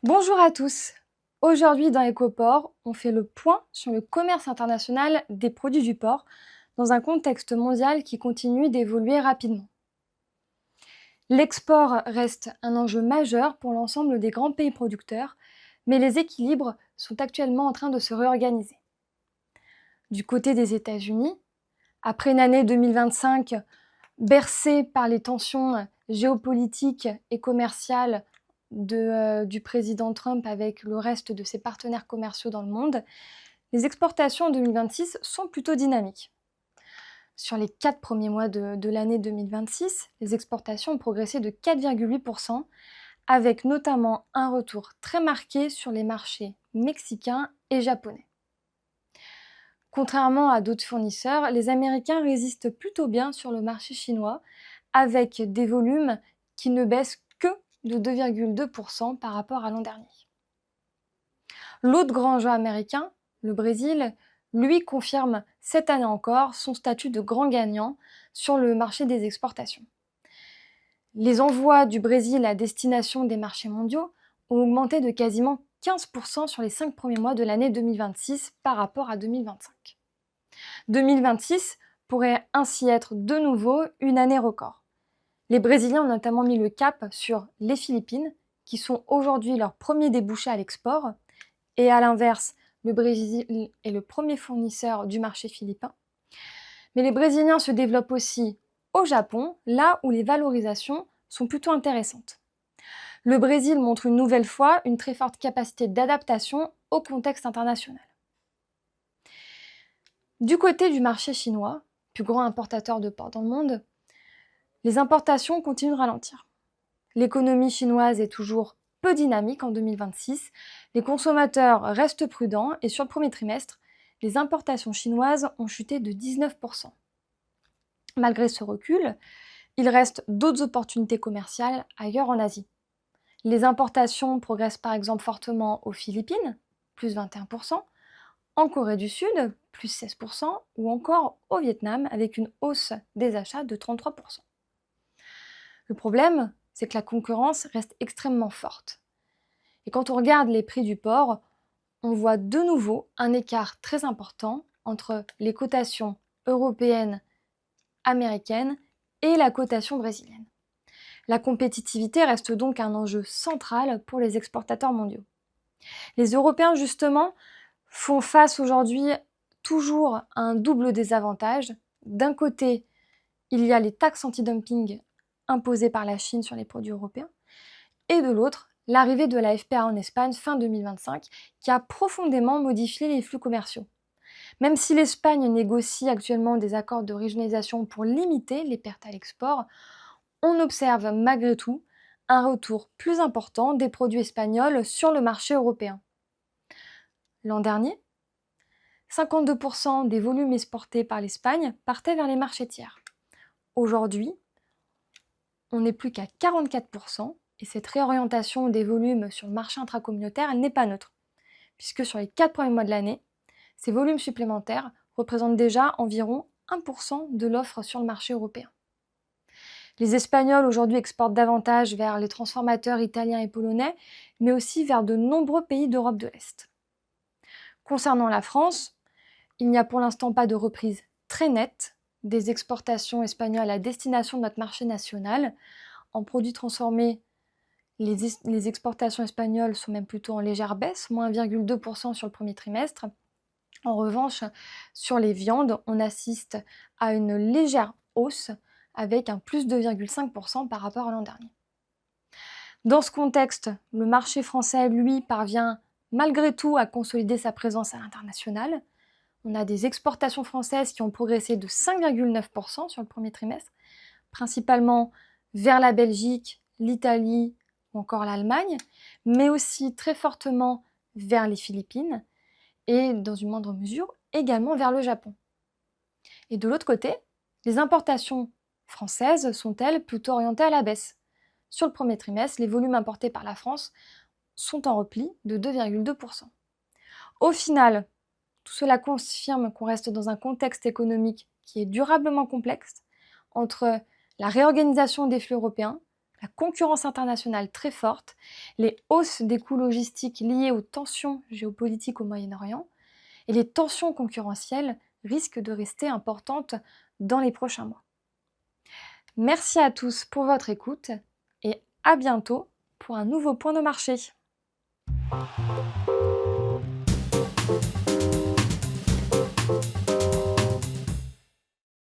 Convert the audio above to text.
Bonjour à tous. Aujourd'hui dans Ecoport, on fait le point sur le commerce international des produits du porc dans un contexte mondial qui continue d'évoluer rapidement. L'export reste un enjeu majeur pour l'ensemble des grands pays producteurs, mais les équilibres sont actuellement en train de se réorganiser. Du côté des États-Unis, après une année 2025 bercée par les tensions géopolitiques et commerciales du président Trump avec le reste de ses partenaires commerciaux dans le monde, les exportations en 2026 sont plutôt dynamiques. Sur les 4 premiers mois de l'année 2026, les exportations ont progressé de 4,8%, avec notamment un retour très marqué sur les marchés mexicains et japonais. Contrairement à d'autres fournisseurs, les Américains résistent plutôt bien sur le marché chinois, avec des volumes qui ne baissent que de 2,2% par rapport à l'an dernier. L'autre grand joueur américain, le Brésil, lui confirme cette année encore son statut de grand gagnant sur le marché des exportations. Les envois du Brésil à destination des marchés mondiaux ont augmenté de quasiment 15% sur les 5 premiers mois de l'année 2026 par rapport à 2025. 2026 pourrait ainsi être de nouveau une année record. Les Brésiliens ont notamment mis le cap sur les Philippines, qui sont aujourd'hui leur premier débouché à l'export, et à l'inverse, le Brésil est le premier fournisseur du marché philippin. Mais les Brésiliens se développent aussi au Japon, là où les valorisations sont plutôt intéressantes. Le Brésil montre une nouvelle fois une très forte capacité d'adaptation au contexte international. Du côté du marché chinois, plus grand importateur de porc dans le monde, les importations continuent de ralentir. L'économie chinoise est toujours peu dynamique en 2026, les consommateurs restent prudents et sur le premier trimestre, les importations chinoises ont chuté de 19%. Malgré ce recul, il reste d'autres opportunités commerciales ailleurs en Asie. Les importations progressent par exemple fortement aux Philippines, plus 21%, en Corée du Sud, plus 16%, ou encore au Vietnam, avec une hausse des achats de 33%. Le problème, c'est que la concurrence reste extrêmement forte. Et quand on regarde les prix du porc, on voit de nouveau un écart très important entre les cotations européennes, américaines et la cotation brésilienne. La compétitivité reste donc un enjeu central pour les exportateurs mondiaux. Les Européens, justement, font face aujourd'hui toujours à un double désavantage. D'un côté, il y a les taxes anti-dumping imposées par la Chine sur les produits européens, et de l'autre, l'arrivée de la FTA en Espagne fin 2025 qui a profondément modifié les flux commerciaux. Même si l'Espagne négocie actuellement des accords de régionalisation pour limiter les pertes à l'export, on observe malgré tout un retour plus important des produits espagnols sur le marché européen. L'an dernier, 52% des volumes exportés par l'Espagne partaient vers les marchés tiers. Aujourd'hui, on n'est plus qu'à 44%, et cette réorientation des volumes sur le marché intracommunautaire, elle n'est pas neutre, puisque sur les 4 premiers mois de l'année, ces volumes supplémentaires représentent déjà environ 1% de l'offre sur le marché européen. Les Espagnols aujourd'hui exportent davantage vers les transformateurs italiens et polonais, mais aussi vers de nombreux pays d'Europe de l'Est. Concernant la France, il n'y a pour l'instant pas de reprise très nette des exportations espagnoles à destination de notre marché national. En produits transformés, les exportations espagnoles sont même plutôt en légère baisse, moins 1,2% sur le premier trimestre. En revanche, sur les viandes, on assiste à une légère hausse avec un plus 2,5% par rapport à l'an dernier. Dans ce contexte, le marché français, lui, parvient malgré tout à consolider sa présence à l'international. On a des exportations françaises qui ont progressé de 5,9% sur le premier trimestre, principalement vers la Belgique, l'Italie ou encore l'Allemagne, mais aussi très fortement vers les Philippines et, dans une moindre mesure, également vers le Japon. Et de l'autre côté, les importations françaises sont-elles plutôt orientées à la baisse. Sur le premier trimestre, les volumes importés par la France sont en repli de 2,2%. Au final, tout cela confirme qu'on reste dans un contexte économique qui est durablement complexe, entre la réorganisation des flux européens, la concurrence internationale très forte, les hausses des coûts logistiques liées aux tensions géopolitiques au Moyen-Orient et les tensions concurrentielles risquent de rester importantes dans les prochains mois. Merci à tous pour votre écoute et à bientôt pour un nouveau point de marché.